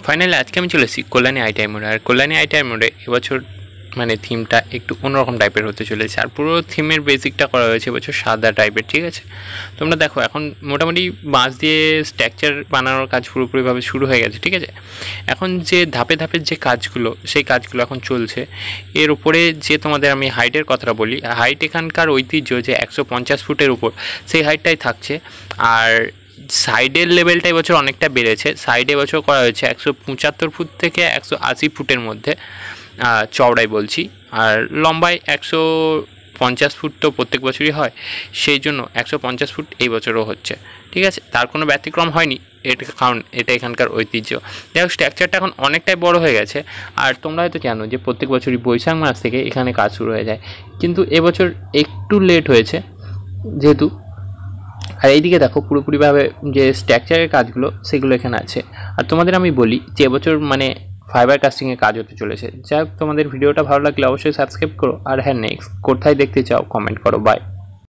Finally আজকে আমি চলে এসেছি কল্যাণী আইটিআই মোড়ে। আর কল্যাণী আইটিআই মোড়ে এবছর মানে থিমটা একটু অন্যরকম টাইপের হতে চলেছে। আর পুরো থিমের বেসিকটা করা হয়েছে এবছর সাদা টাইপের, ঠিক আছে। তোমরা দেখো এখন মোটামুটি বাঁশ দিয়ে স্ট্রাকচার বানানোর কাজ পুরোপুরিভাবে শুরু হয়ে গেছে, ঠিক আছে। এখন যে ধাপে ধাপে যে কাজগুলো, সেই কাজগুলো এখন চলছে। এর উপরে যে তোমাদের আমি হাইটের কথাটা বলি, হাইট এখানকার ঐতিহ্য যে 150 ফুটের উপর, সেই হাইটটাই থাকছে। আর সাইডের লেভেলটা এবছর অনেকটা বেড়েছে। সাইডে এবছর করা হয়েছে 175 ফুট থেকে 180 ফুটের মধ্যে, চওড়াই বলছি। আর লম্বায় 150 ফুট তো প্রত্যেক বছরই হয়, সেই জন্য 150 ফুট এই বছরও হচ্ছে, ঠিক আছে। তার কোনো ব্যতিক্রম হয়নি, এটা কারণ এটা এখানকার ঐতিহ্য। দেখো স্ট্রাকচারটা এখন অনেকটাই বড় হয়ে গেছে। আর তোমরা হয়তো জানো যে প্রত্যেক বছরই বৈশাখ মাস থেকে এখানে কাজ শুরু হয়ে যায়, কিন্তু এবছর একটু লেট হয়েছে যেহেতু। আর এইদিকে দেখো পুরোপুরিভাবে যে স্ট্রাকচারের কাজগুলো সেগুলো এখানে আছে। আর তোমাদের আমি বলি যে এবছর মানে ফাইবার কাস্টিংয়ের কাজ হতে চলেছে। যাই হোক, তোমাদের ভিডিওটা ভালো লাগলে অবশ্যই সাবস্ক্রাইব করো। আর হ্যাঁ, নেক্সট কোথায় দেখতে চাও কমেন্ট করো। বাই।